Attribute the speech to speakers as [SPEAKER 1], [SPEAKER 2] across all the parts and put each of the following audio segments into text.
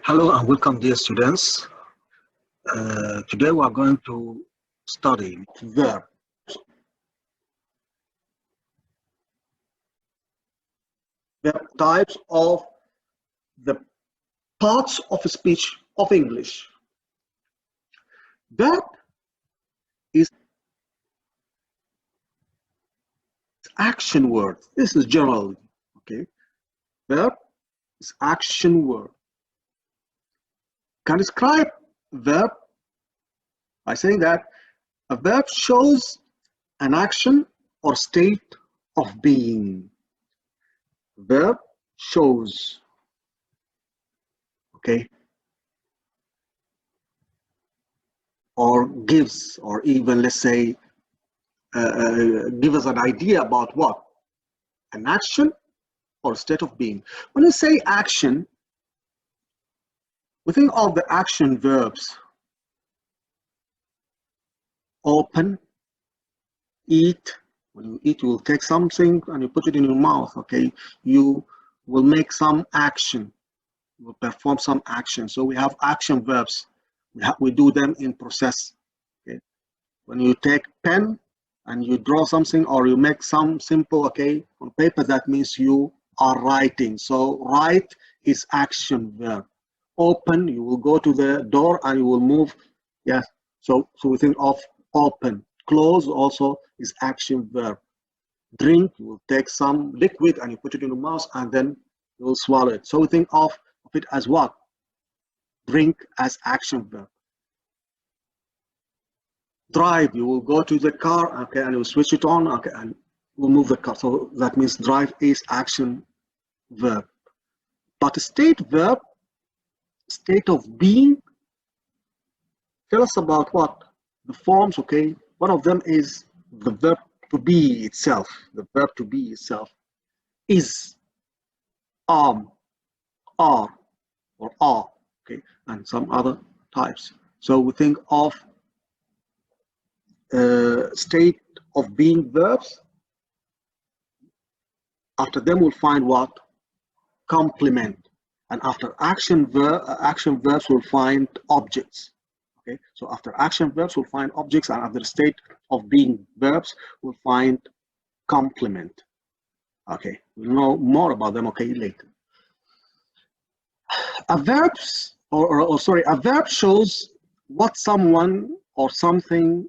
[SPEAKER 1] Hello and welcome, dear students. Today we are going to study verbs. Verb types of the parts of speech of English. Verb is action word. This is general, okay? Verb is action word. Can describe verb by saying that a verb shows an action or state of being. Verb shows, okay, or gives, or even let's say give us an idea about what? An action or state of being. When you say action, we think of the action verbs. Open, eat. When you eat, you will take something and you put it in your mouth, okay? You will make some action. You will perform some action. So we have action verbs. We do them in process, okay? When you take pen and you draw something or you make some simple, okay, on paper, that means you are writing. So write is action verb. Open, you will go to the door and you will move. Yes, so we think of open. Close also is action verb. Drink, you will take some liquid and you put it in your mouth and then you will swallow it. So we think of it as what? Drink as action verb. Drive, you will go to the car, okay, and you switch it on, okay, and we'll move the car. So that means drive is action verb. But state verb, state of being, tell us about what? The forms, okay? One of them is the verb to be itself. The verb to be itself is, are, or are, okay, and some other types. So we think of state of being verbs. After them we'll find what? Complement. And after action verbs we'll find objects. Okay, so after action verbs we'll find objects, and after state of being verbs we'll find complement. Okay, we'll know more about them, okay, later. A verb shows what someone or something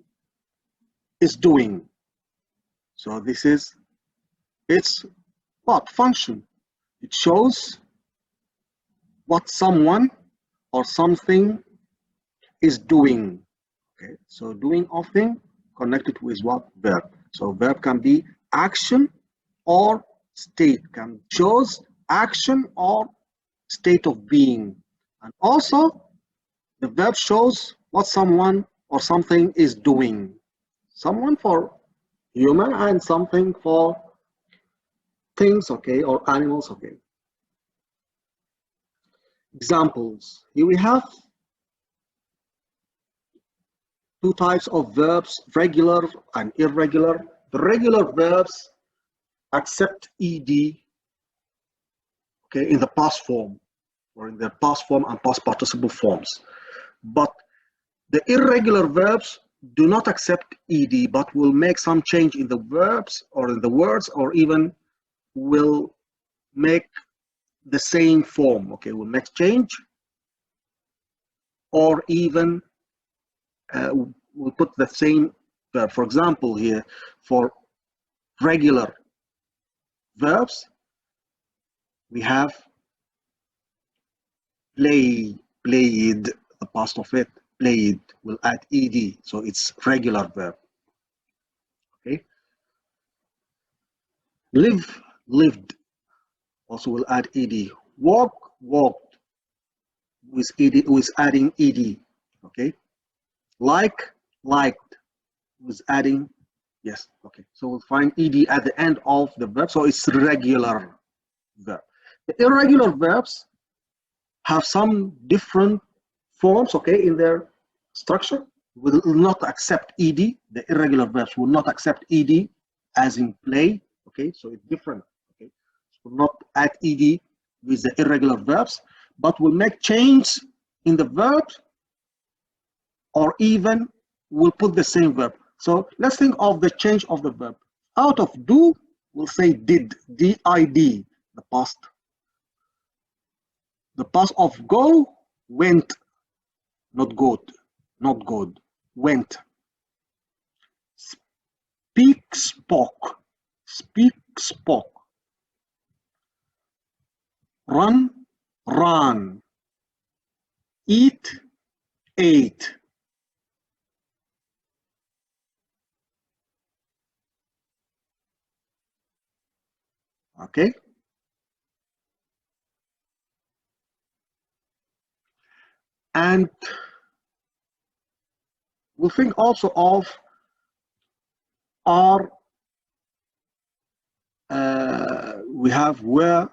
[SPEAKER 1] is doing. So this is its what? Function. It shows what someone or something is doing. Okay, so doing of thing connected with what? Verb. So verb can be action or state, can shows action or state of being. And also the verb shows what someone or something is doing. Someone for human and something for things, okay, or animals, okay. Examples. Here we have two types of verbs, regular and irregular. The regular verbs accept ed, okay, in the past form, or in the past form and past participle forms. But the irregular verbs do not accept ed, but will make some change in the verbs or in the words, or even will make the same form, okay, will make change, or even we'll put the same verb. For example, here for regular verbs we have played, the past of it, played, will add ed, so it's regular verb. Okay, live, lived, also will add ed. Walk, walked, with adding ed. Okay, like, liked, with adding, yes, okay, so we'll find ed at the end of the verb, so it's regular verb. The irregular verbs have some different forms, okay, in their structure. Will not accept ed. The irregular verbs will not accept ed, as in play, okay, so it's different, okay, so will not add ed with the irregular verbs. but will make change in the verb, or even will put the same verb. So let's think of the change of the verb. Out of do, we'll say did, D-I-D, the past. The past of go, went, not good, not good, went. Speak, spoke, speak, spoke. Run, ran. Eat, ate. Okay? And we'll think also of are. We have were,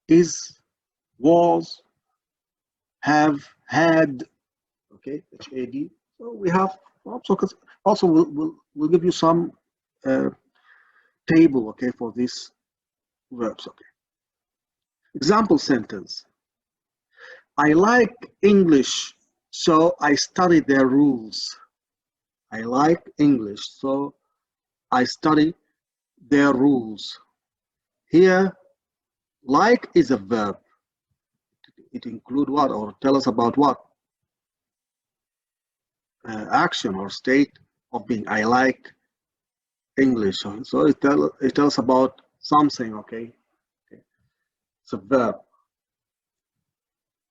[SPEAKER 1] is, was, have, had, okay, H-A-D. So we have also we'll give you some table, okay, for these verbs, okay. Example sentence. I like English, so I study their rules. I like English, so I study their rules. Here, like is a verb. It includes what, or tell us about what? Action or state of being. I like English. So it tells about something, okay? It's a verb.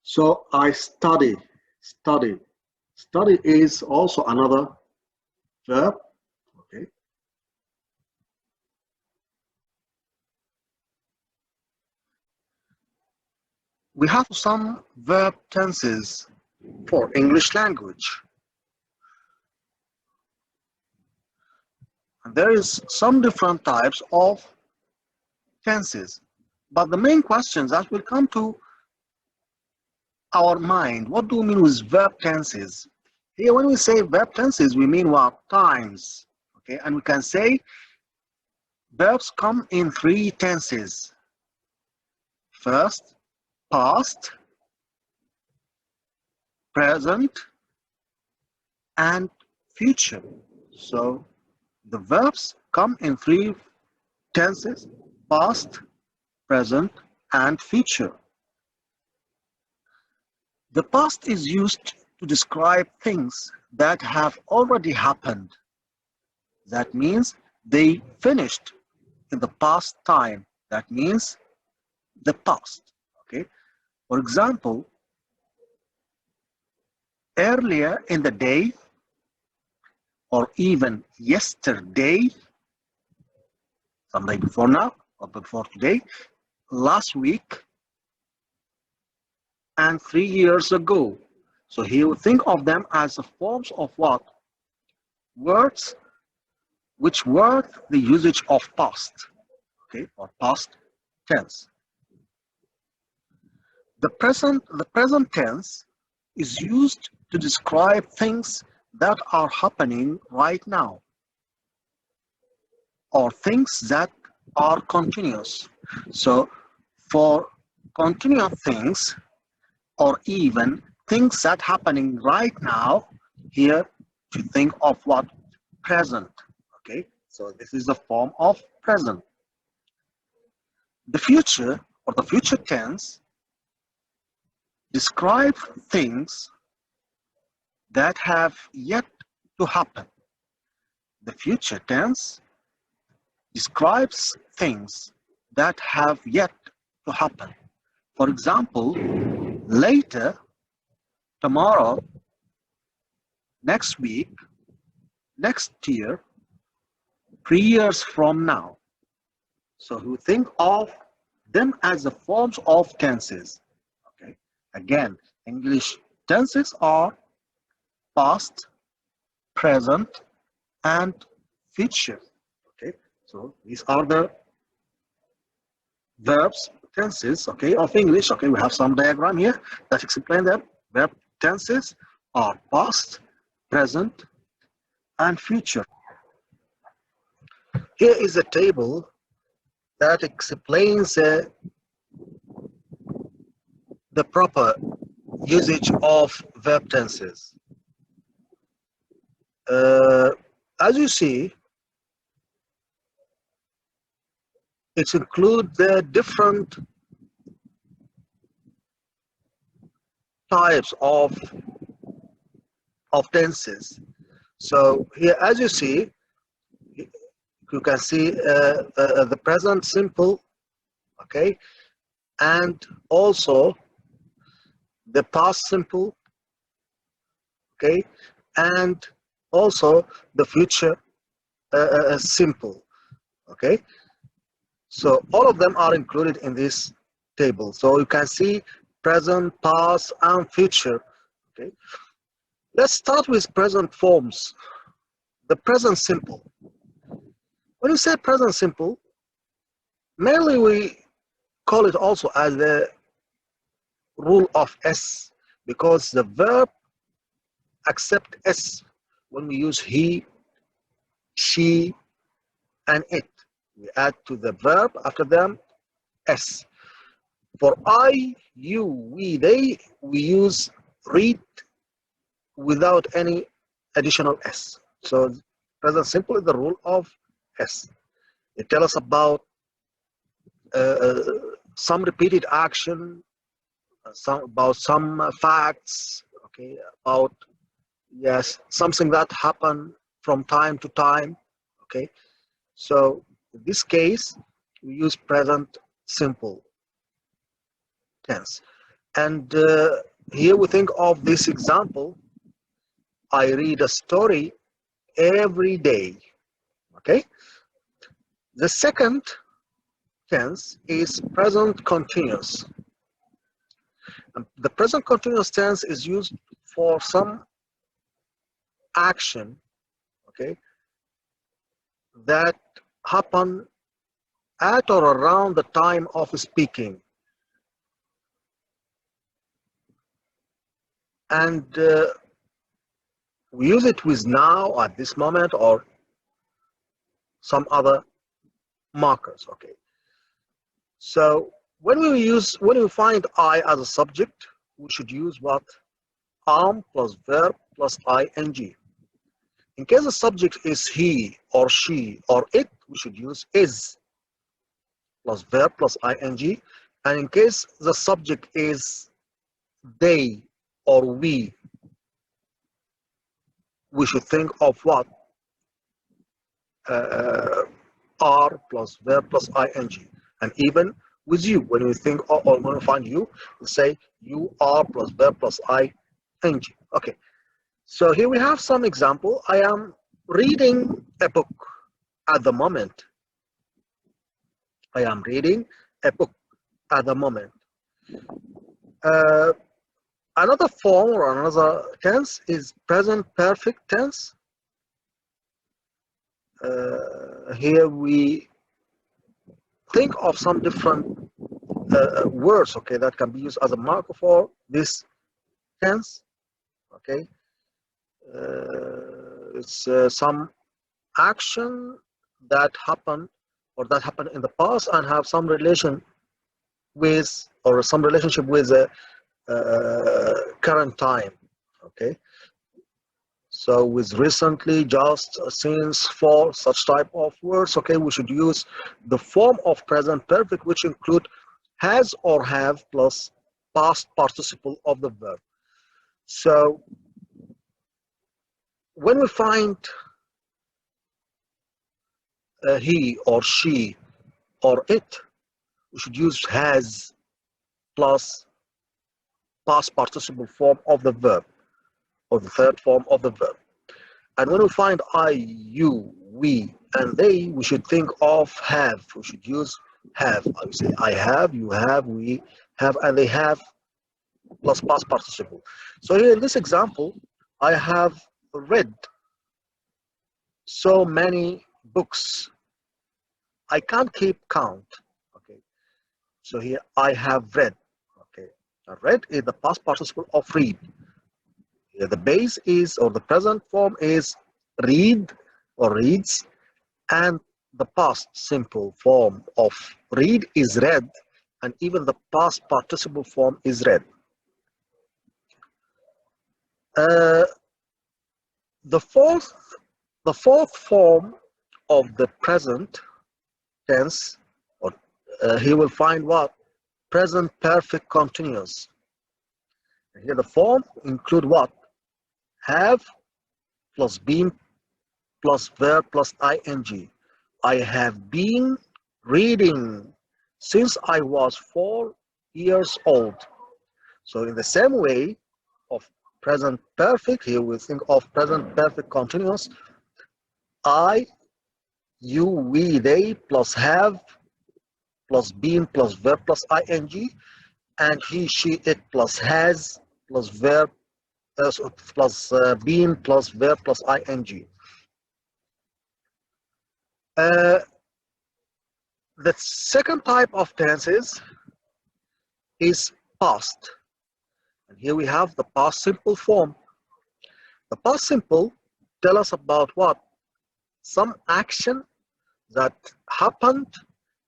[SPEAKER 1] So I study. Study is also another verb, okay? We have some verb tenses for English language. And there is some different types of tenses. But the main questions that will come to our mind, what do we mean with verb tenses? Here, when we say verb tenses, we mean what? Times. Okay, and we can say verbs come in three tenses. First, past, present, and future. So the verbs come in three tenses: past, present, and future. The past is used to describe things that have already happened. That means they finished in the past time. That means the past. Okay. For example, earlier in the day, or even yesterday, someday before now or before today, last week, and 3 years ago. So here we think of them as the forms of what? Words which were the usage of past, okay, or past tense. The present tense is used to describe things that are happening right now, or things that are continuous. So for continuous things, or even things that happening right now, here to think of what? Present. Okay, so this is a form of present. The future, or the future tense, describe things that have yet to happen. The future tense describes things that have yet to happen. For example, later, tomorrow, next week, next year, 3 years from now. So we think of them as the forms of tenses. Okay. Again, English tenses are past, present, and future. Okay. So these are the verbs tenses, okay, of English. Okay, we have some diagram here that explain them. Verb tenses are past, present, and future. Here is a table that explains the proper usage of verb tenses. As you see, it includes the different types of tenses. So here, as you see, you can see the present simple, okay, and also the past simple, okay, and also the future simple, okay. So all of them are included in this table. So you can see present, past, and future, okay. Let's start with present forms. The present simple. When you say present simple, mainly we call it also as the rule of S, because the verb accept S when we use he, she, and it. We add to the verb after them S. For I, you, we, they, we use read without any additional S. So present simple is the rule of S. It tells us about some repeated action, some facts, okay, about yes, something that happened from time to time, okay. So in this case, we use present simple tense. And here we think of this example: I read a story every day, okay. The second tense is present continuous. And the present continuous tense is used for some action, okay, that happen at or around the time of speaking. And we use it with now, at this moment, or some other markers, okay. So when we find I as a subject, we should use what? Am plus verb plus ing. In case the subject is he or she or it, we should use is plus verb plus ing. And in case the subject is they or we should think of what? Are plus verb plus ing. And even with you, when we think or when we find you, we say you are plus verb plus ing. Okay. So here we have some example. I am reading a book at the moment. I am reading a book at the moment. Another form or another tense is present perfect tense. Here we think of some different words, okay, that can be used as a marker for this tense, okay. It's some action that happened in the past and have some relation with or some relationship with the current time, okay. So with recently, just, since, for, such type of words, okay, we should use the form of present perfect, which include has or have plus past participle of the verb. So when we find he or she or it, we should use has plus past participle form of the verb, or the third form of the verb. And when we find I, you, we, and they, we should think of have. We should use have. I would say I have, you have, we have, and they have plus past participle. So here in this example, I have read so many books. I can't keep count. Okay. So here I have read. Okay. Now read is the past participle of read. Here the base is, or the present form is read or reads, and the past simple form of read is read,
[SPEAKER 2] and even the past participle form is read. The fourth form of the present tense, or he will find what? Present perfect continuous. And here the form include what? Have plus been plus verb plus ing. I have been reading since I was 4 years old. So in the same way of present perfect, here we think of present perfect continuous. I, you, we, they plus have plus been plus verb plus ing, and he, she, it plus has plus verb plus been plus verb plus ing. The second type of tenses is past. And here we have the past simple form. The past simple tell us about what? Some action that happened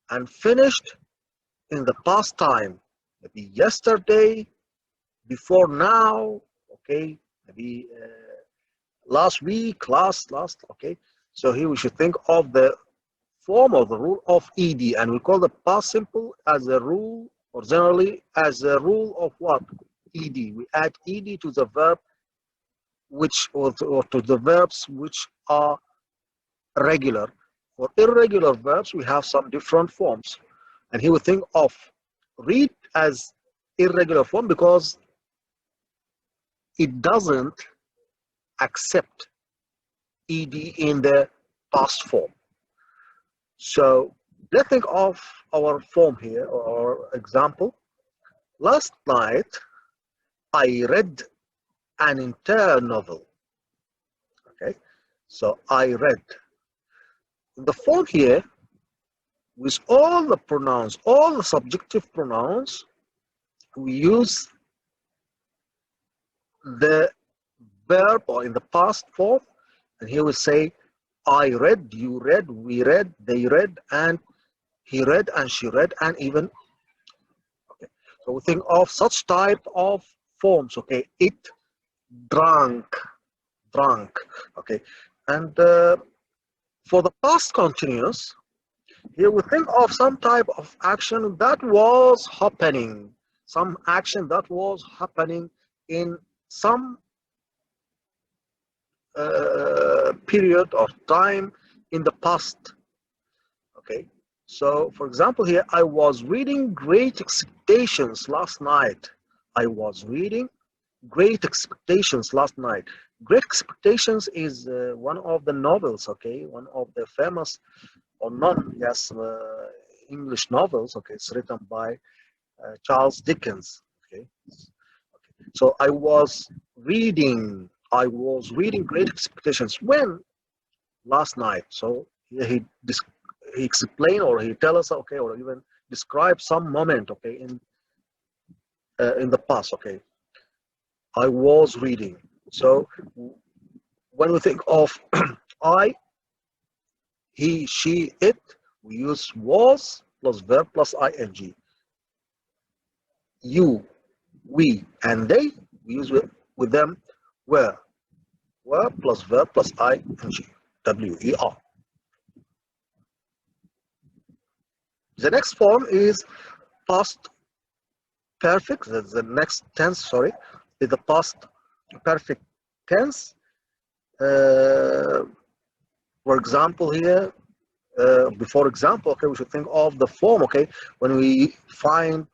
[SPEAKER 2] and finished in the past time. Maybe yesterday, before now, okay, maybe last week, last, okay. So here we should think of the form or the rule of ed, and we call the past simple as a rule, or generally as a rule of what? Ed. We add ed to the verb which, or to the verbs which are regular. For irregular verbs, we have some different forms. And here we think of read as irregular form because it doesn't accept ed in the past form. So let's think of our form here, or example. Last night, I read an entire novel. Okay, so I read. The form here, with all the pronouns, all the subjective pronouns, we use the verb or in the past form, and here we say I read, you read, we read, they read, and he read, and she read, and even. Okay, so we think of such type of forms. Okay, it drank, okay, and for the past continuous, here we think of some type of action that was happening, some action that was happening in some period of time in the past. Okay, so for example here, I was reading Great Expectations last night. I was reading Great Expectations last night. Great Expectations is one of the novels, okay, one of the famous or non, yes, English novels, okay, it's written by Charles Dickens, okay. So I was reading Great Expectations. When? Last night. So he explain, or he tell us, okay, or even describe some moment, okay, in the past, okay. I was reading. So when we think of I, he, she, it, we use was plus verb plus ing. You, we, and they, we use with them were plus verb plus ing, W-E-R. The next form is past perfect. The next tense, sorry, is the past perfect tense. For example here, before example, okay, we should think of the form, okay, when we find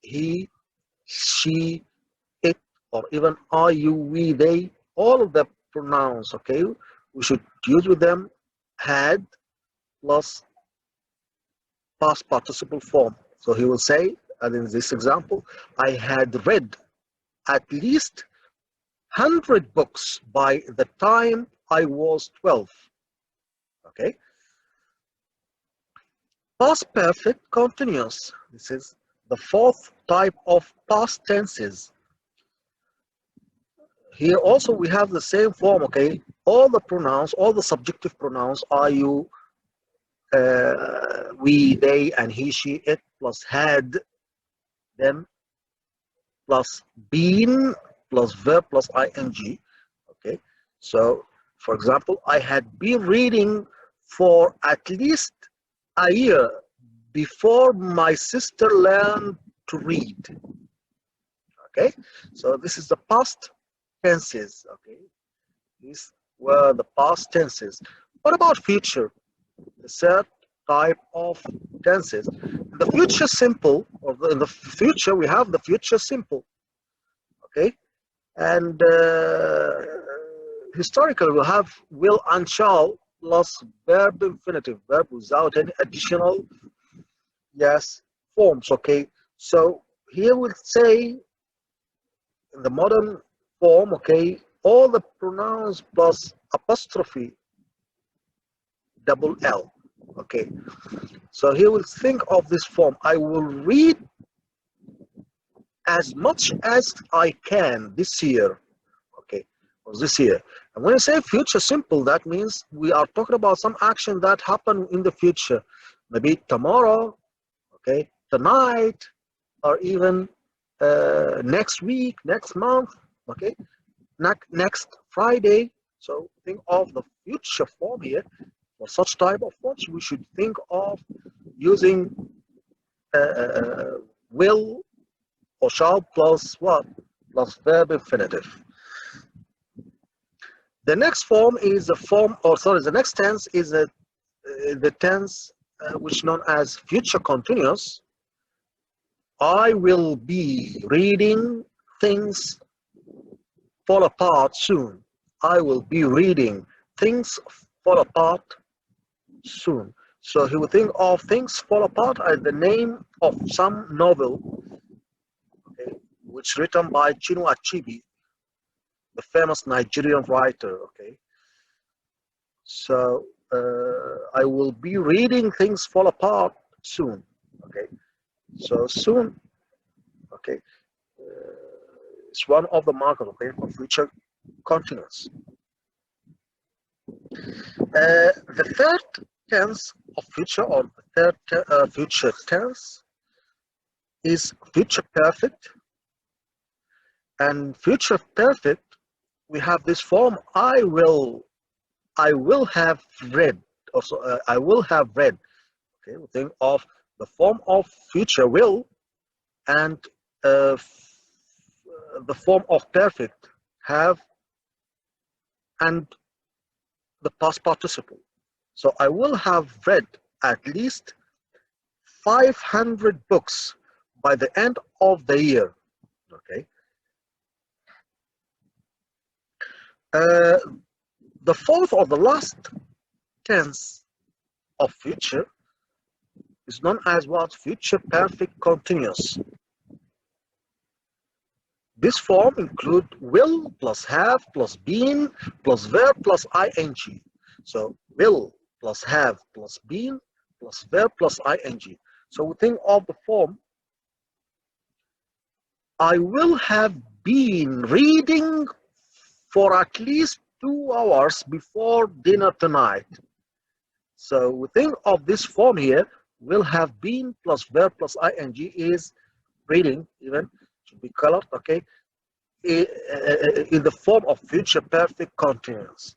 [SPEAKER 2] he, she, it, or even I, you, we, they, all of the pronouns, okay, we should use with them had plus past participle form. So he will say, and in this example, I had read at least 100 books by the time I was 12. Okay. Past perfect continuous. This is the fourth type of past tenses. Here also we have the same form, okay? All the pronouns, all the subjective pronouns are you, we, they, and he, she, it, plus had then plus been plus verb plus ing. Okay, so for example, I had been reading for at least a year before my sister learned to read. Okay, so this is the past tenses. Okay, these were the past tenses. What about future? The third type of tenses. In the future simple, or in the future, we have the future simple. Okay, and historically we have will and shall plus verb infinitive, verb without any additional yes forms. Okay, so here we'll say in the modern form, okay, all the pronouns plus apostrophe double L. Okay, so here we'll think of this form. I will read as much as I can this year. Okay, or this year. And when I say future simple, that means we are talking about some action that happened in the future, maybe tomorrow, okay, tonight, or even next week, next month, okay, next Friday. So think of the future form here. For such type of forms, we should think of using will or shall plus what? Plus verb infinitive. The next form is the form, or sorry, the next tense is the tense which known as future continuous. I will be reading things fall apart soon. I will be reading things fall apart soon. So he will think of things fall apart as the name of some novel, okay, which written by Chinua Achebe, the famous Nigerian writer. Okay, so I will be reading things fall apart soon. Okay, so soon, okay, it's one of the markers, okay, for future continuous. The third tense of future, or the third future tense, is future perfect. And future perfect, we have this form: I will have read. Also, I will have read. Okay, we think of the form of future will and the form of perfect have and the past participle. So I will have read at least 500 books by the end of the year. Okay. The fourth or the last tense of future is known as what? Future perfect continuous. This form include will plus have plus been plus verb plus ing. So will plus have plus been plus verb plus ing. So we think of the form: I will have been reading for at least 2 hours before dinner tonight. So we think of this form here: will have been plus verb plus ing is reading, even should be colored, okay, in the form of future perfect continuous.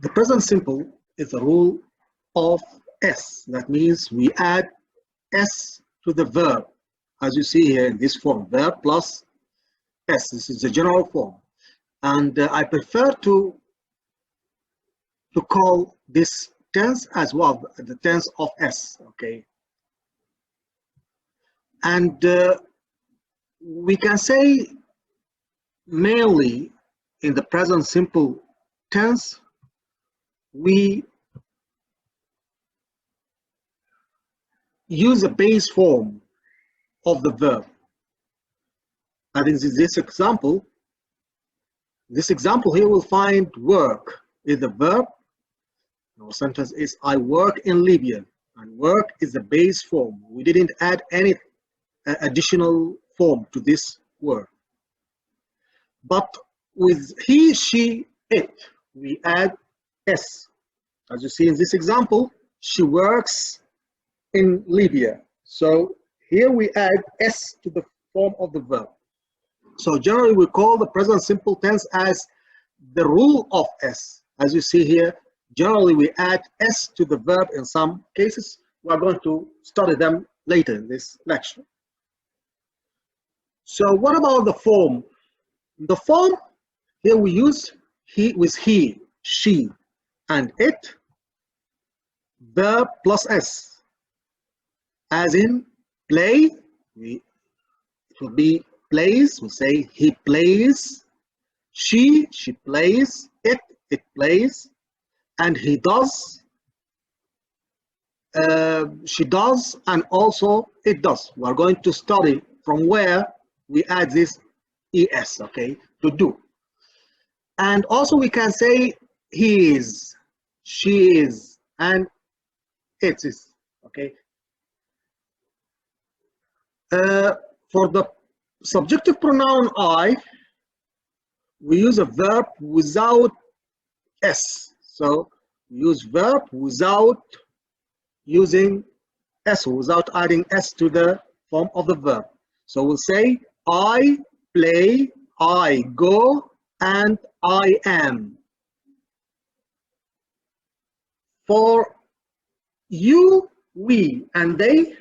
[SPEAKER 1] The present simple is a rule of S. That means we add S to the verb, as you see here in this form, verb plus S. This is the general form. And I prefer to call this tense as well, the tense of S, okay? And we can say mainly in the present simple tense, we use a base form of the verb. And in this example here we'll find work is the verb. Our sentence is I work in Libya, and work is the base form. We didn't add any additional form to this word. But with he, she, it, we add S. As you see in this example, she works in Libya. So here we add S to the form of the verb. So generally we call the present simple tense as the rule of S. As you see here, generally we add S to the verb in some cases. We are going to study them later in this lecture. So what about the form? The form, here we use he with he, she, and it, verb plus S. As in play, it will be plays, we say he plays, she plays, it plays, and he does, she does, and also it does. We are going to study from where we add this es, okay, to do. And also we can say he is, she is, and it is, okay. For the subjective pronoun I, we use a verb without S. So we use verb without using S, without adding S to the form of the verb. So we'll say I play, I go, and I am. For you, we, and they,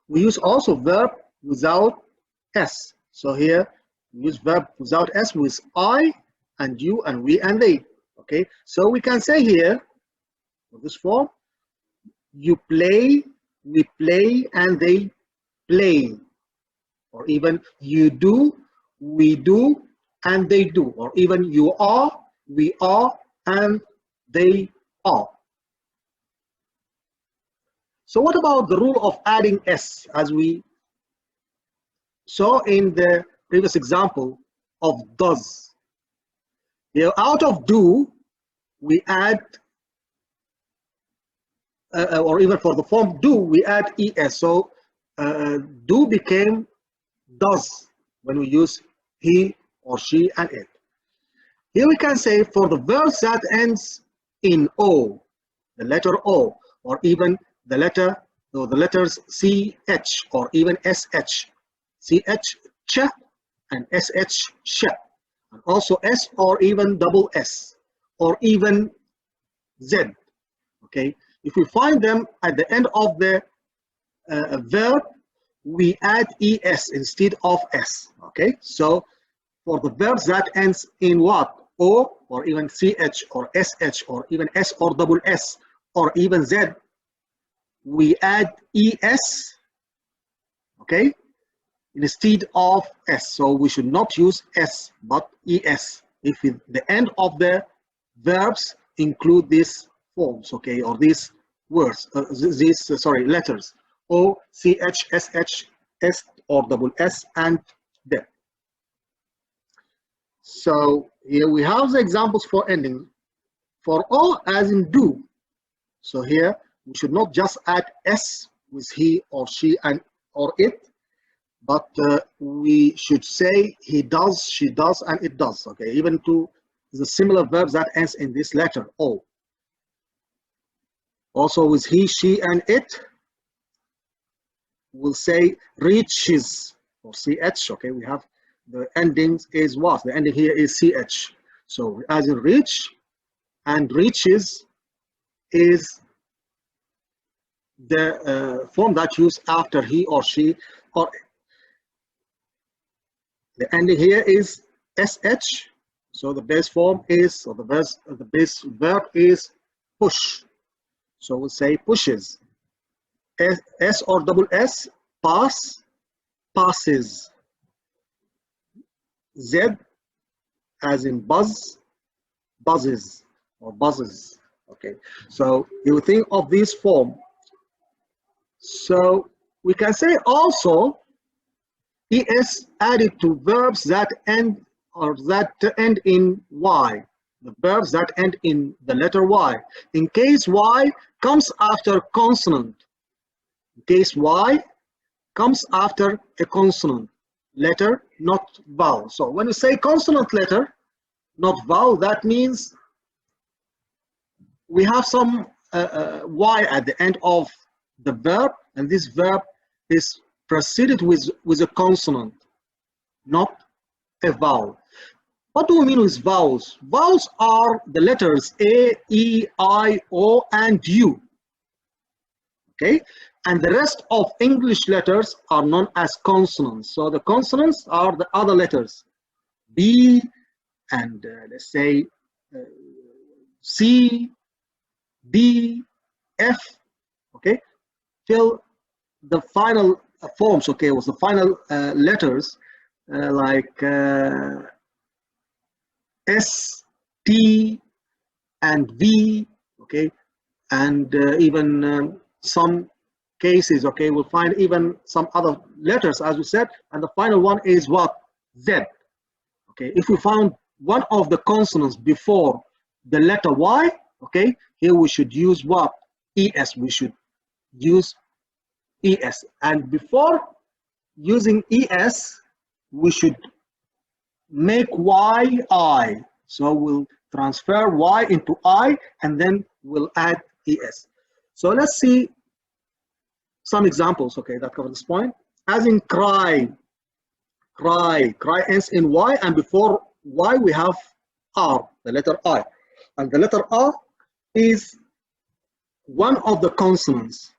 [SPEAKER 1] we use also verb without S. So here we use verb without S with I and you and we and they. Okay, so we can say here for this form, you play, we play, and they play. Or even you do, we do, and they do. Or even you are, we are, and they are. So what about the rule of adding S, as we saw in the previous example of does? Here, out of do, we add, or even for the form do, we add es. So do became does when we use he or she and it. Here we can say for the verbs that ends in O, the letter O, or even the letters ch or even sh, ch, ch, and sh, sh, and also s or even double s, or even z. Okay, if we find them at the end of the verb, we add es instead of s. Okay, so for the verbs that ends in what? O, or even ch or sh, or even s or double s, or even z, we add es, okay, instead of s. So we should not use s but es if the end of the verbs include these forms, okay, or these words, sorry, letters o, ch, sh, s or double s, and z. So here we have the examples for ending. For O, as in do, so here we should not just add s with he or she and or it, but we should say he does, she does, and it does. Okay, even to the similar verbs that ends in this letter O. Also with he, she, and it, we'll say reaches or ch. Okay, we have the endings is what? The ending here is ch. So as in reach, and reaches is the form that used after he or she, or the ending here is sh. So the base form is, or the base verb is push. So we'll say pushes. S or double s, pass, passes. Z, as in buzz, buzzes, or buzzes. Okay, so you think of this form. So we can say also es added to verbs that end or that end in y, the verbs that end in the letter y, in case y comes after consonant, in case y comes after a consonant letter, not vowel. So when you say consonant letter, not vowel, that means we have some y at the end of the verb, and this verb is preceded with a consonant, not a vowel. What do we mean with vowels? Vowels are the letters A, E, I, O, and U. Okay, and the rest of English letters are known as consonants. So the consonants are the other letters, B, and let's say C, D, F, okay, till the final forms, okay, was the final letters like S, T, and V, okay, and even some cases, okay, we'll find even some other letters, as we said, and the final one is what? Z. Okay, if we found one of the consonants before the letter Y, okay, here we should use what? ES. We should use ES. And before using ES, we should make Y I. So we'll transfer Y into I, and then we'll add ES. So let's see some examples, okay, that cover this point. As in cry, cry ends in Y, and before Y we have R, the letter I. And the letter R is one of the consonants,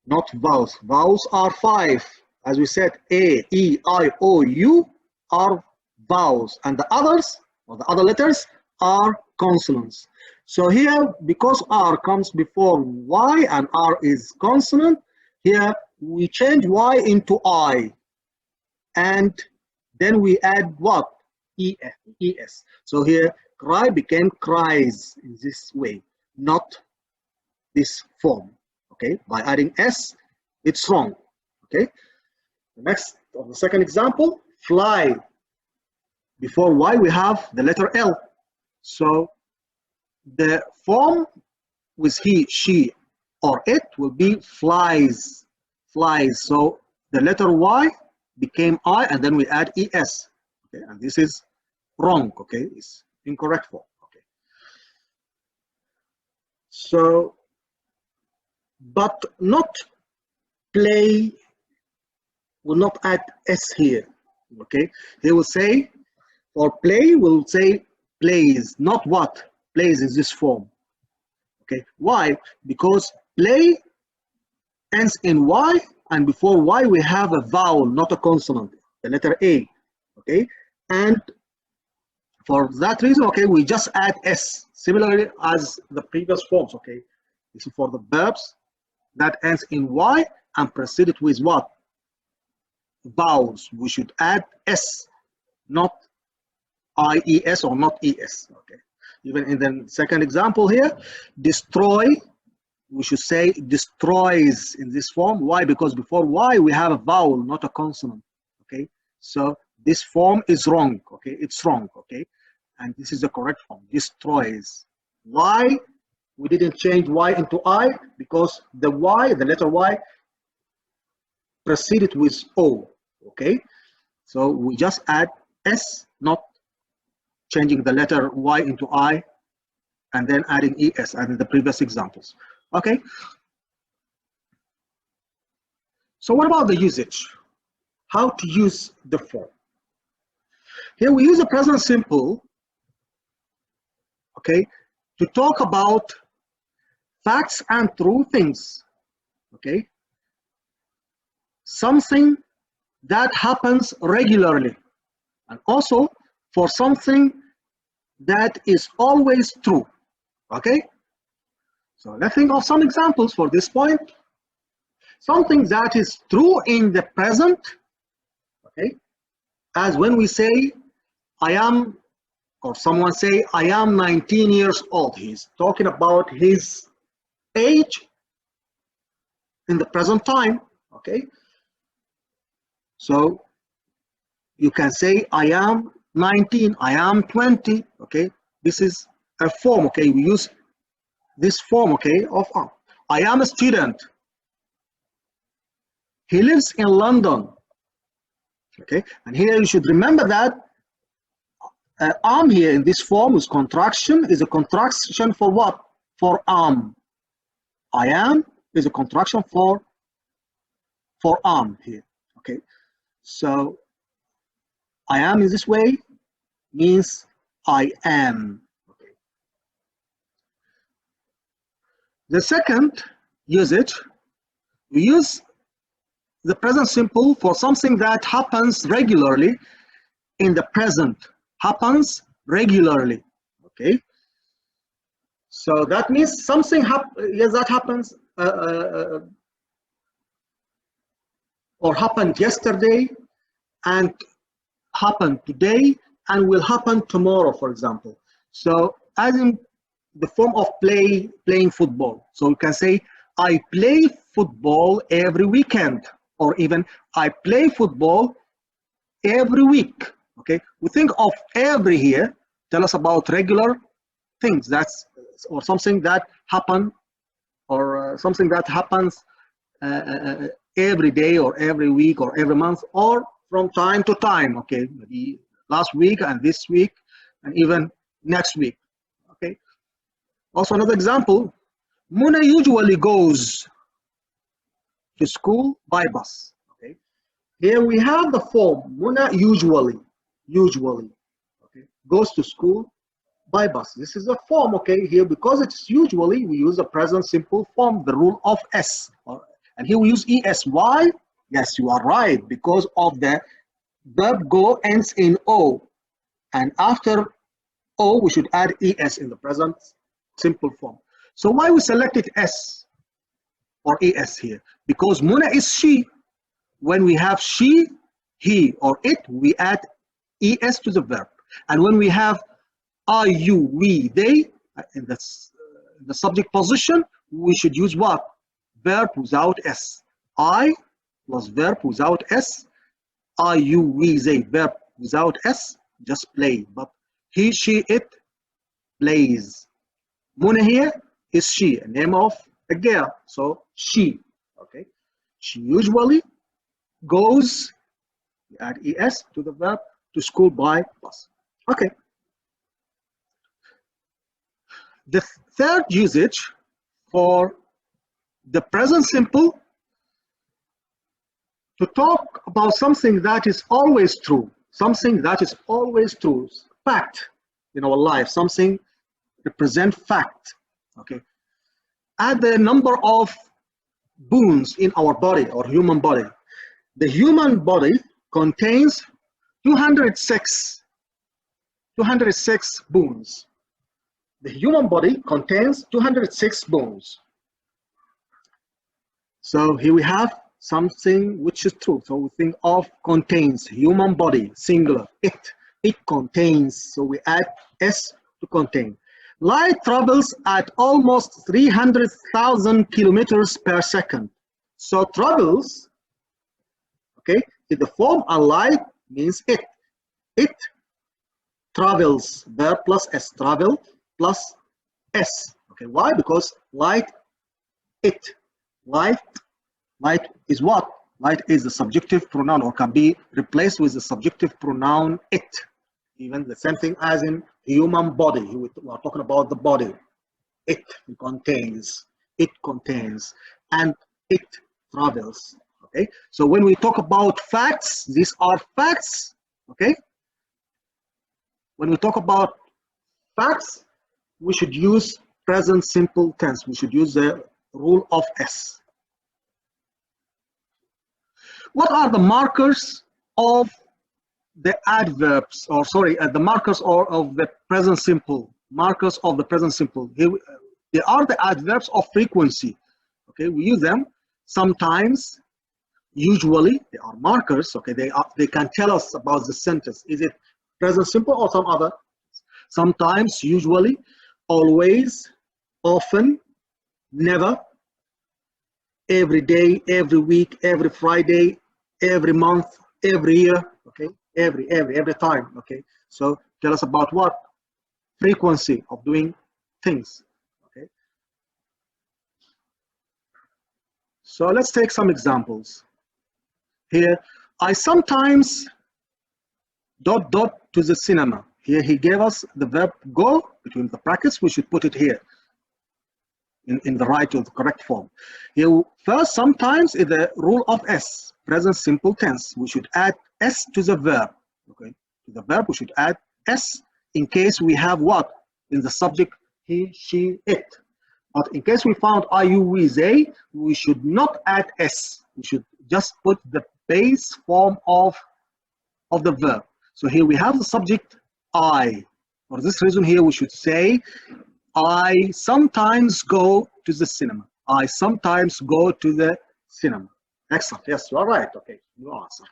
[SPEAKER 1] not vowels. Vowels are 5. As we said, A, E, I, O, U are vowels, and the others, or the other letters, are consonants. So here, because R comes before Y and R is consonant, here we change Y into I, and then we add what? ES. So here, cry became cries in this way, not this form. Okay, by adding S, it's wrong. Okay, the next, or the second example, fly. Before Y, we have the letter L. So the form with he, she, or it will be flies, flies. So the letter Y became I, and then we add ES. Okay, and this is wrong. Okay, it's incorrect form. Okay. So, but not play will not add S here. Okay, they will say for play, we'll say plays, not what? Plays is this form. Okay, why? Because play ends in Y, and before Y we have a vowel, not a consonant, the letter A. Okay, and for that reason, okay, we just add S, similarly as the previous forms. Okay, this is for the verbs that ends in Y and preceded with what? Vowels. We should add S, not IES or not ES. Okay, even in the second example here, destroy, we should say destroys in this form. Why? Because before Y we have a vowel, not a consonant. Okay, so this form is wrong. Okay, it's wrong. Okay, and this is the correct form, destroys. Why we didn't change Y into I? Because the Y, the letter Y, preceded with O. Okay, so we just add S, not changing the letter Y into I and then adding ES as in the previous examples. Okay, so what about the usage? How to use the form? Here we use the present simple, okay, to talk about facts and true things. Okay, something that happens regularly, and also for something that is always true. Okay, so let's think of some examples for this point. Something that is true in the present, okay, as when we say I am, or someone say I am 19 years old. He's talking about his age in the present time. Okay, so you can say I am 19, I am 20. Okay, this is a form. Okay, we use this form, okay, of I am a student. He lives in London. Okay, and here you should remember that am here in this form is contraction, is a contraction for what? For am. I am is a contraction for for am here. Okay, so I am in this way means I am. Okay. The second usage, we use the present simple for something that happens regularly in the present, happens regularly. Okay, so that means something yes, that happens or happened yesterday and happened today and will happen tomorrow, for example. So as in the form of playing football. So you can say, I play football every weekend, or even I play football every week. Okay, we think of every here, tell us about regular things, that's or something that happen, or something that happens every day or every week or every month or from time to time. Okay, maybe last week and this week and even next week. Okay, also another example, Muna usually goes to school by bus. Okay, here we have the form Muna usually okay, goes to school by bus. This is a form. Okay, here because it's usually, we use the present simple form, the rule of S, and here we use es. Why? Yes, you are right, because of the verb go ends in o, and after o we should add es in the present simple form. So why we selected s or es here? Because Muna is she. When we have she, he, or it, we add es to the verb. And when we have I, you, we, they, in the subject position, we should use what? Verb without s. I plus verb without s. I, you, we, they, verb without s, just play. But he, she, it plays. Muna here is she, a name of a girl. So she, okay. She usually goes, we add es to the verb, to school by bus. Okay. The third usage for the present simple, to talk about something that is always true, something that is always true, fact in our life, something represent fact. Okay, add the number of bones in our body or human body. The human body contains 206 bones. The human body contains 206 bones. So here we have something which is true. So we think of contains, human body, singular, it contains. So we add s to contain. Light travels at almost 300,000 kilometers per second. So travels, okay, in the form of light means it. It travels, verb plus s, travel plus s. Okay, why? Because light, it. Light is what? Light is the subjective pronoun, or can be replaced with the subjective pronoun it. Even the same thing as in human body. We are talking about the body. It contains, and it travels. Okay. So when we talk about facts, these are facts. Okay. When we talk about facts, we should use present simple tense. We should use the rule of S. What are the markers of the adverbs, or sorry, the markers of the present simple? Markers of the present simple. Here, they are the adverbs of frequency. Okay, we use them sometimes. Usually, they are markers. Okay, they can tell us about the sentence. Is it present simple or some other? Sometimes, usually, always, often, never, every day, every week, every Friday, every month, every year. Okay, every time. Okay, so tell us about what? Frequency of doing things. Okay, so let's take some examples. Here, I sometimes ... to the cinema. Here he gave us the verb go between the brackets. We should put it here. in the right or the correct form. Here, first, sometimes in the rule of S, present simple tense, we should add S to the verb. Okay, to the verb we should add S in case we have what in the subject he, she, it. But in case we found I, you, we, they, we should not add S. We should just put the base form of the verb. So here we have the subject I. For this reason here we should say I sometimes go to the cinema. I sometimes go to the cinema. Excellent. Yes, you are right. Okay, you answer.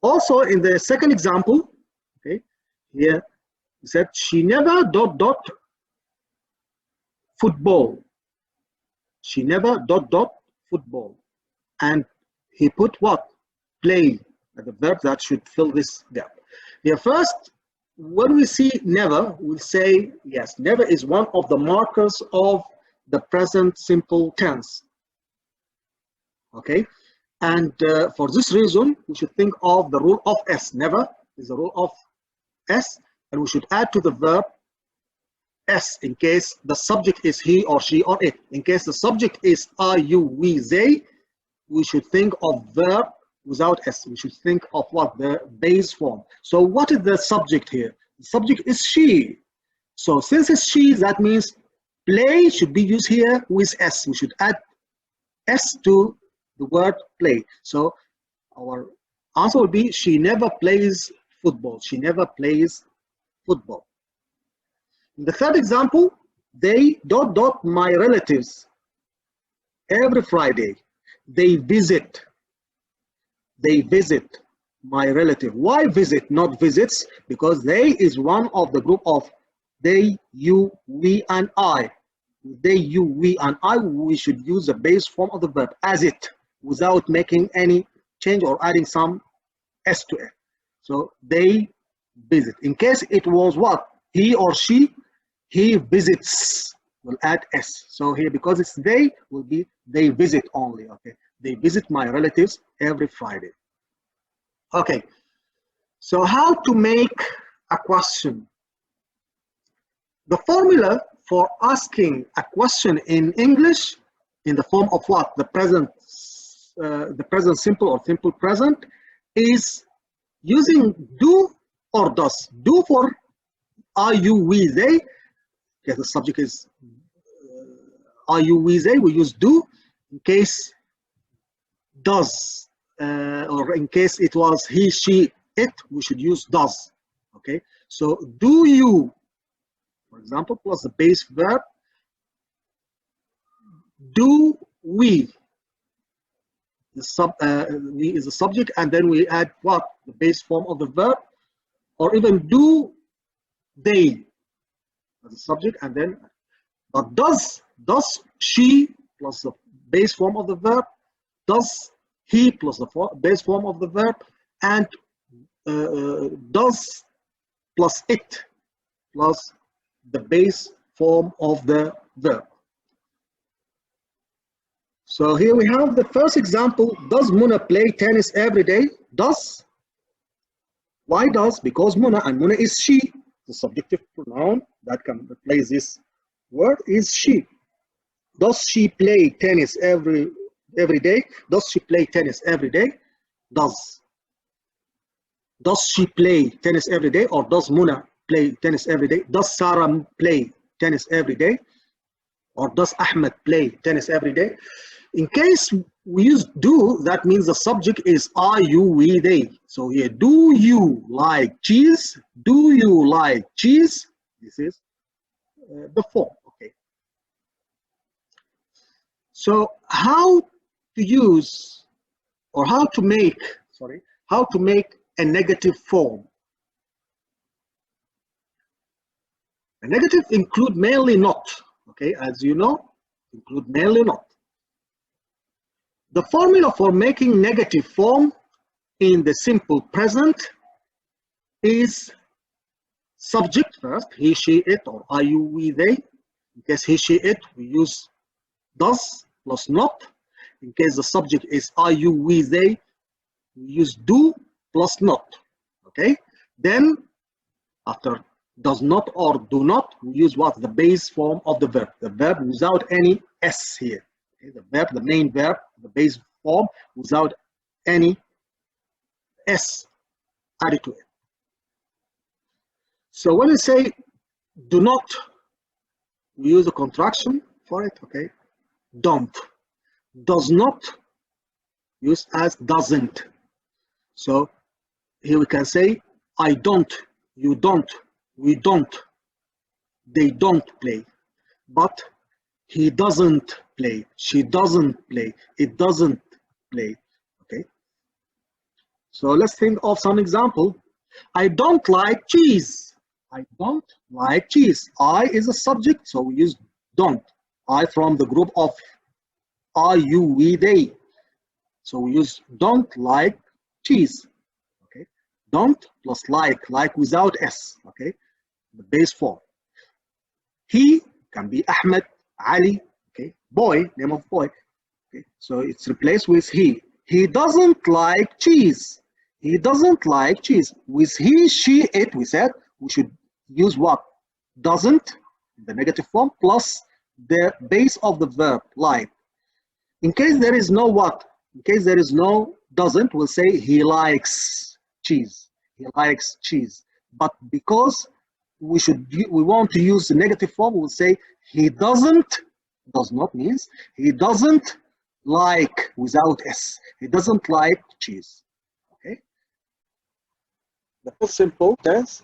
[SPEAKER 1] Also in the second example, okay, here he said she never ... football. She never ... football. And he put what? Play, the verb that should fill this gap. Here first, when we see never, we'll say yes, never is one of the markers of the present simple tense. Okay, and for this reason, we should think of the rule of S. Never is the rule of S, and we should add to the verb S in case the subject is he or she or it. In case the subject is I, you, we, they, we should think of verb without S. We should think of what? The base form. So what is the subject here? The subject is she. So since it's she, that means play should be used here with S. We should add S to the word play. So our answer will be she never plays football. She never plays football. In the third example, they ... my relatives every Friday. They visit my relative. Why visit, not visits? Because they is one of the group of they, you, we, and I. They, you, we, and I, we should use the base form of the verb as it, without making any change or adding some S to it. So they visit. In case it was what? He or she, he visits, will add S. So here, because it's they, will be they visit only. Okay, they visit my relatives every Friday. Okay, so how to make a question? The formula for asking a question in English in the form of what? The present simple or simple present is using do or does. Do for are, you, we, they. Okay, the subject is are, you, we, they. We use do. In case does, or in case it was he, she, it, we should use does. Okay, so do you, for example, plus the base verb. Do we, the we is the subject, and then we add what? The base form of the verb. Or even do they as the subject, and then but does she plus the base form of the verb, does he plus the base form of the verb, and does plus it plus the base form of the verb. So here we have the first example. Does Muna play tennis every day? Does. Why does? Because Muna, and Muna is she. The subjective pronoun that can replace this word is she. Does she play tennis every day? Does she play tennis every day? Does. Does she play tennis every day, or does Muna play tennis every day? Does Sarah play tennis every day, or does Ahmed play tennis every day? In case we use do, that means the subject is I, you, we, they. So here, do you like cheese? Do you like cheese? This is the form. Okay. So how to use, or how to make a negative form? A negative include mainly not. Okay, as you know, include mainly not. The formula for making negative form in the simple present is subject first, he, she, it, or I, you, we, they. In case he, she, it, we use does plus not. In case the subject is I, you, we, they, we use do plus not. Okay. Then after Does not or do not, we use what? The base form of the verb without any s here. Okay? The verb, the main verb, the base form without any s added to it. So when we say do not, we use a contraction for it. Okay, don't. Does not, used as doesn't. So here we can say I don't, you don't, we don't, they don't play. But he doesn't play, she doesn't play, it doesn't play. Okay, so let's think of some example. I don't like cheese. I don't like cheese. I is a subject, so we use don't. I from the group of I, you, we, they. So we use don't like cheese. Okay, don't plus like without s. Okay, the base form. He can be Ahmed, Ali. Okay, boy, name of boy. Okay, so it's replaced with he. He doesn't like cheese. He doesn't like cheese. With he, she, it, we said we should use what? Doesn't, the negative form, plus the base of the verb, like. In case there is no what? In case there is no doesn't, we'll say he likes cheese. He likes cheese. But because we want to use the negative form, we'll say he doesn't, does not means he doesn't like without s. He doesn't like cheese. Okay. The past simple tense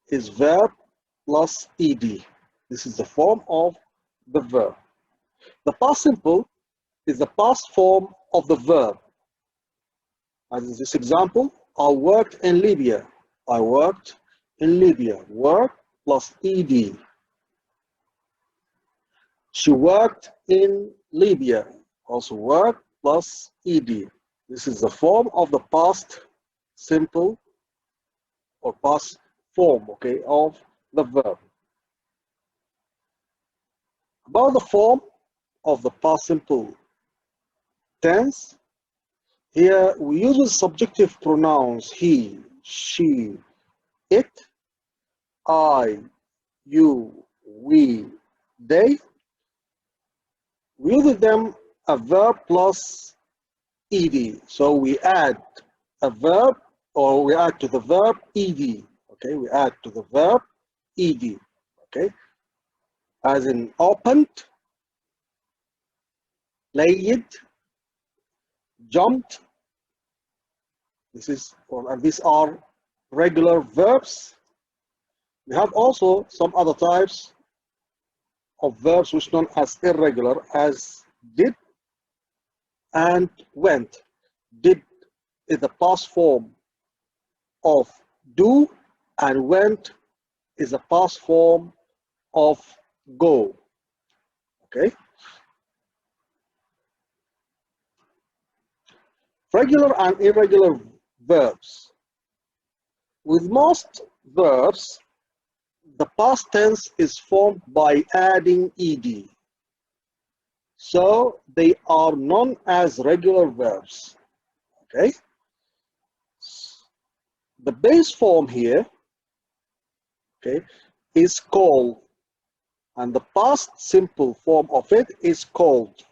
[SPEAKER 1] is verb plus ed. This is the form of the verb. The past simple is the past form of the verb. As in this example, I worked in Libya. I worked in Libya. Work plus ed. She worked in Libya. Also work plus ed. This is the form of the past simple or past form, okay, of the verb. About the form of the past simple tense, here we use the subjective pronouns he, she, it, I, you, we, they. We use them a verb plus ed. So we add a verb, or we add to the verb ed. Okay, we add to the verb ed. Okay, as in opened, played, jumped. These are regular verbs. We have also some other types of verbs which are known as irregular, as did and went. Did is the past form of do, and went is the past form of go. Okay. Regular and irregular verbs. With most verbs, the past tense is formed by adding ed. So they are known as regular verbs. Okay. The base form here, okay, is called, and the past simple form of it is called.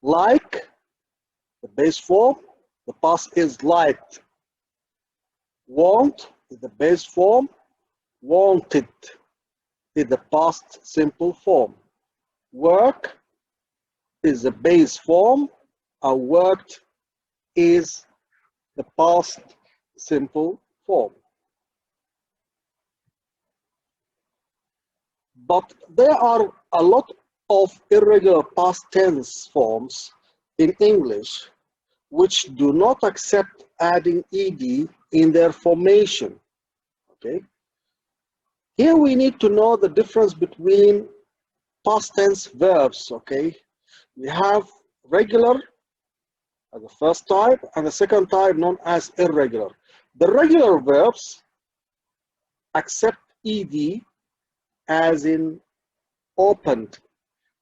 [SPEAKER 1] Like, the base form, the past is liked. Want is the base form, wanted is the past simple form. Work is the base form, and worked is the past simple form. But there are a lot of irregular past tense forms in English which do not accept adding ed in their formation. Okay. Here we need to know the difference between past tense verbs. Okay. We have regular as the first type, and the second type known as irregular. The regular verbs accept ed, as in opened.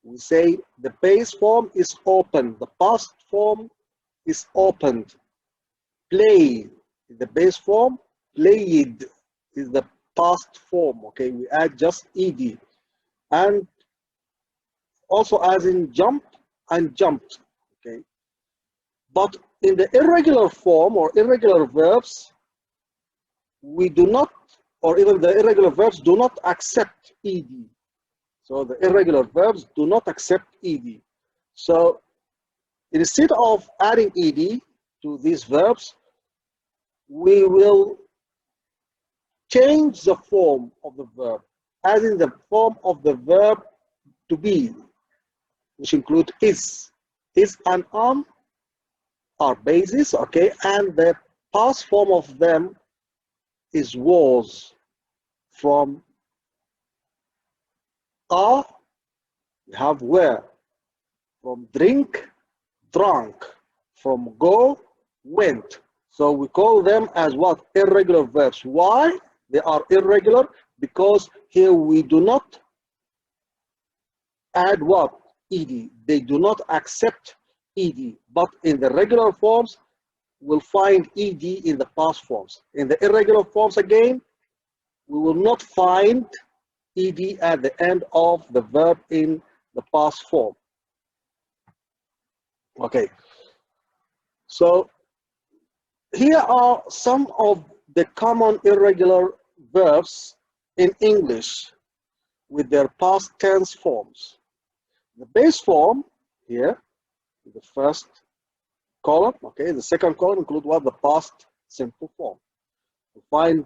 [SPEAKER 1] We say the base form is opened, the past form is opened. Play is the base form, played is the past form, okay, we add just ed. And also as in jump and jumped, okay. But in the irregular form or irregular verbs, we do not, or even the irregular verbs do not accept ed. So the irregular verbs do not accept ed. So instead of adding ed to these verbs, we will change the form of the verb, as in the form of the verb to be, which include is and are bases, okay, and the past form of them is was. From are, we have were. From drink, drunk. From go, went. So we call them as what? Irregular verbs. Why they are irregular? Because here we do not add what? Ed. They do not accept ed. But in the regular forms, we'll find ed in the past forms. In the irregular forms again, we will not find ed at the end of the verb in the past form. Okay, so here are some of the common irregular verbs in English with their past tense forms. The base form here, the first column, okay, the second column include what? The past simple form. We find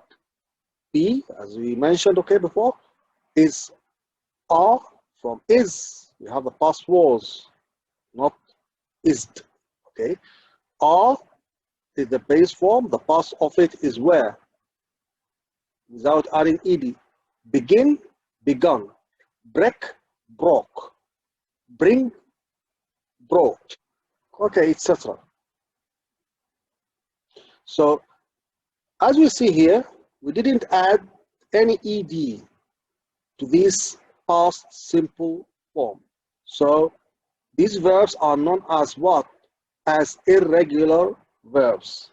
[SPEAKER 1] P, as we mentioned, okay, before, is are. From is, we have the past was, not ised, okay. Are is the base form, the past of it is where, without adding ed. Begin, begun. Break, broke. Bring, brought, okay, etc. So as we see here, we didn't add any ed to this past simple form. So these verbs are known as what? As irregular verbs.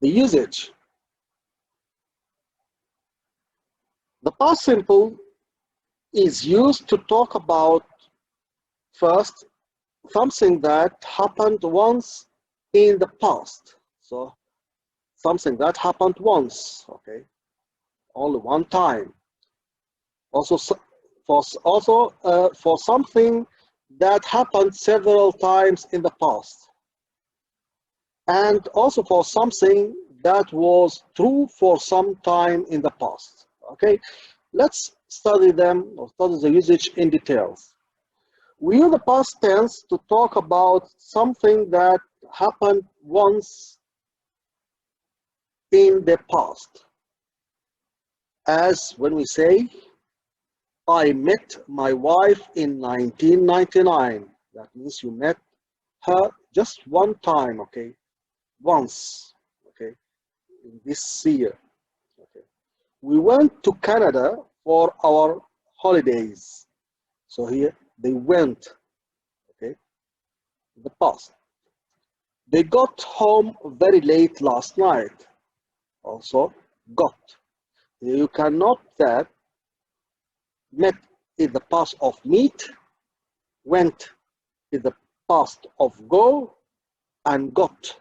[SPEAKER 1] The usage. The past simple is used to talk about first something that happened once in the past. So something that happened once, okay, only one time. Also for something that happened several times in the past, and also for something that was true for some time in the past. Okay, let's study them or study the usage in details. We use the past tense to talk about something that happened once in the past, as when we say, I met my wife in 1999. That means you met her just one time, okay, once, okay, in this year. Okay. We went to Canada for our holidays. So here they went, okay, in the past. They got home very late last night. Also got. You can note that met is the past of meet, went is the past of go, and got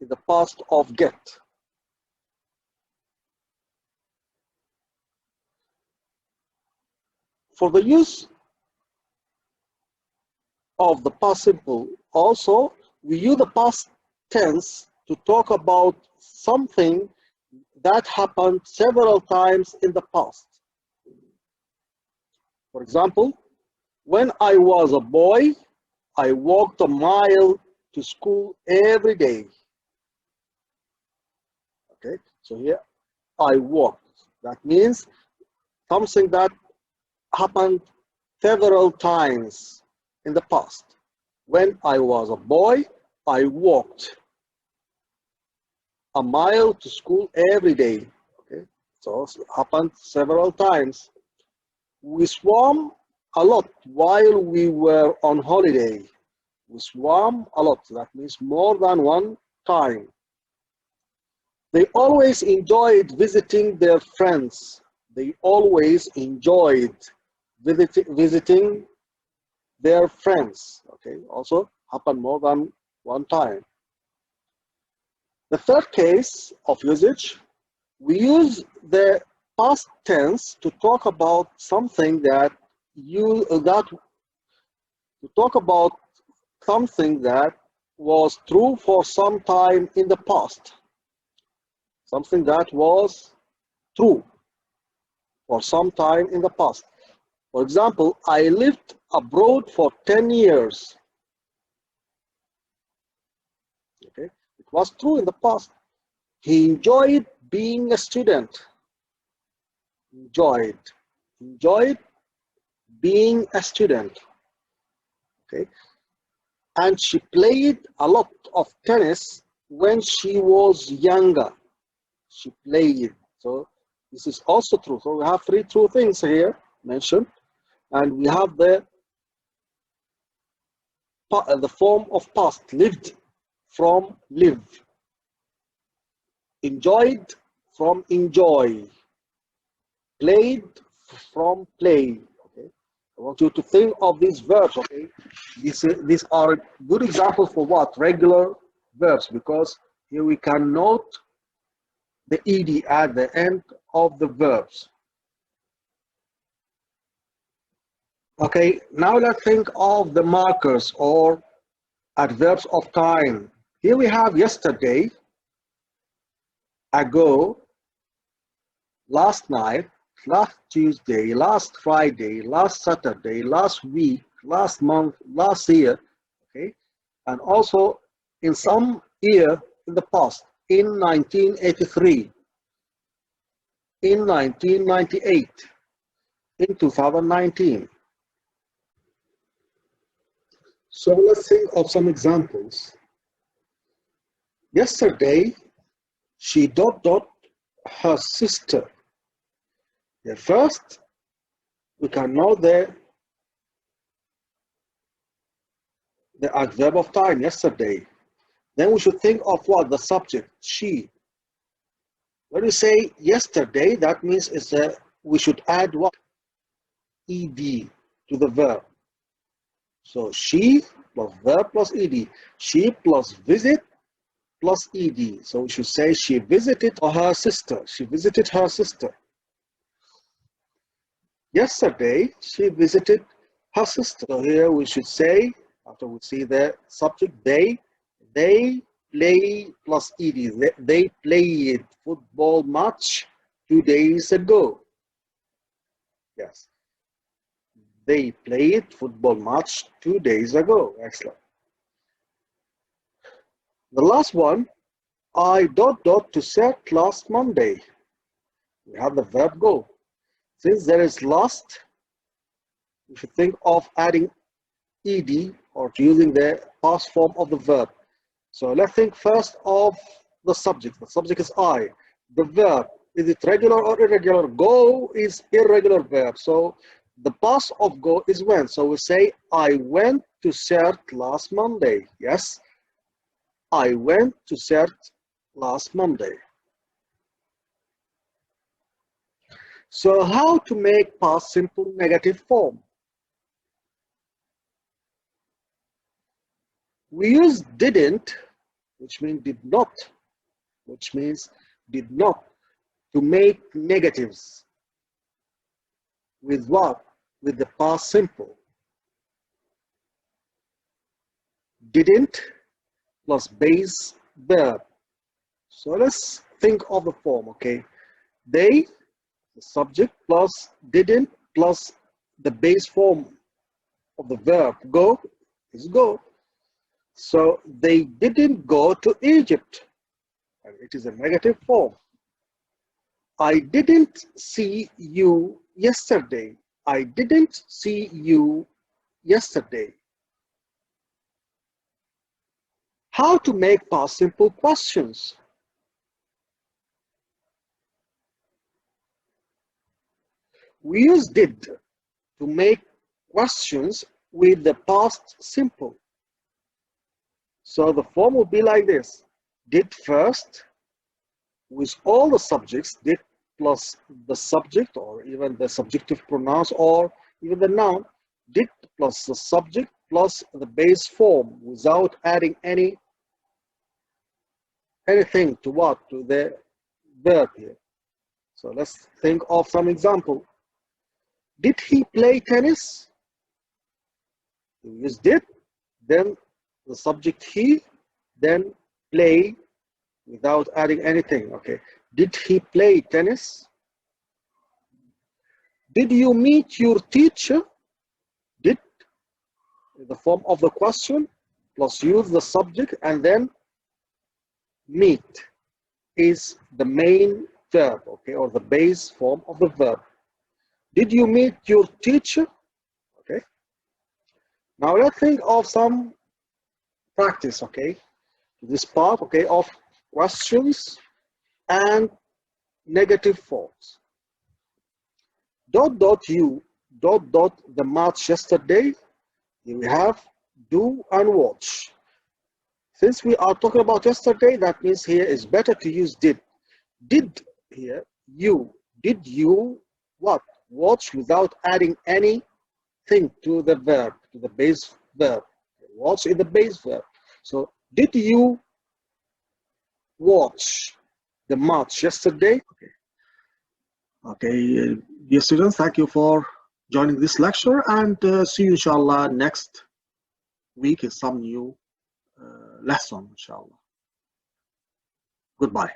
[SPEAKER 1] is the past of get. For the use of the past simple, also we use the past tense to talk about something that happened several times in the past. For example, when I was a boy, I walked a mile to school every day. Okay, so here I walked. That means something that happened several times in the past. When I was a boy, I walked a mile to school every day. Okay, so it happened several times. We swam a lot while we were on holiday. We swam a lot. That means more than one time. They always enjoyed visiting their friends. They always enjoyed visiting their friends. Okay, also happen more than one time. The third case of usage, we use the past tense to talk about something that was true for some time in the past. Something that was true for some time in the past. For example, I lived abroad for 10 years. Okay, it was true in the past. He enjoyed being a student. Enjoyed being a student. Okay, and she played a lot of tennis when she was younger. She played. So this is also true. So we have three true things here mentioned, and we have the form of past: lived from live, enjoyed from enjoy, played from play. Okay, I want you to think of these verbs. Okay, these are good examples for what? Regular verbs, because here we can note the ed at the end of the verbs. Okay, now let's think of the markers or adverbs of time. Here we have yesterday, ago, last night, last Tuesday, last Friday, last Saturday, last week, last month, last year, okay? And also in some year in the past, in 1983, in 1998, in 2019. So let's think of some examples. Yesterday, she her sister. The first, we can know the adverb of time, yesterday. Then we should think of what? The subject, she. When we say yesterday, that means we should add what? Ed to the verb. So she plus verb plus ed. She plus visit plus ed. So we should say she visited her sister. She visited her sister. Yesterday, she visited her sister. So here we should say, after we see the subject, they play plus ed. They played football match 2 days ago. Yes. They played football match 2 days ago. Excellent. The last one, I to set last Monday. We have the verb go. Since there is last, we should think of adding ed or using the past form of the verb. So let's think first of the subject. The subject is I. The verb, is it regular or irregular? Go is irregular verb. So the past of go is when. So we say, I went to cert last Monday. Yes, I went to cert last Monday. So how to make past simple negative form? We use didn't, which means did not, to make negatives. With what? With the past simple. Didn't plus base verb. So let's think of the form, okay? They, the subject, plus didn't plus the base form of the verb go is go. So they didn't go to Egypt, and it is a negative form. I didn't see you yesterday. I didn't see you yesterday. How to make past simple questions? We use did to make questions with the past simple. So the form will be like this. Did first, with all the subjects, did plus the subject, or even the subjunctive pronouns, or even the noun, did plus the subject plus the base form without adding anything to what? To the verb here. So let's think of some example. Did he play tennis? You use did, then the subject he, then play without adding anything. Okay. Did he play tennis? Did you meet your teacher? Did, in the form of the question, plus use the subject, and then meet is the main verb, okay, or the base form of the verb. Did you meet your teacher? Okay. Now let's think of some practice, okay, this part, okay, of questions and negative forms. You, the match yesterday. Here we have do and watch. Since we are talking about yesterday, that means here is better to use did. Did here, did you what? Watch without adding anything to the verb, to the base verb. Watch is the base verb. So did you watch the match yesterday? Okay, dear students, thank you for joining this lecture, and see you inshallah next week in some new lesson, inshallah. Goodbye.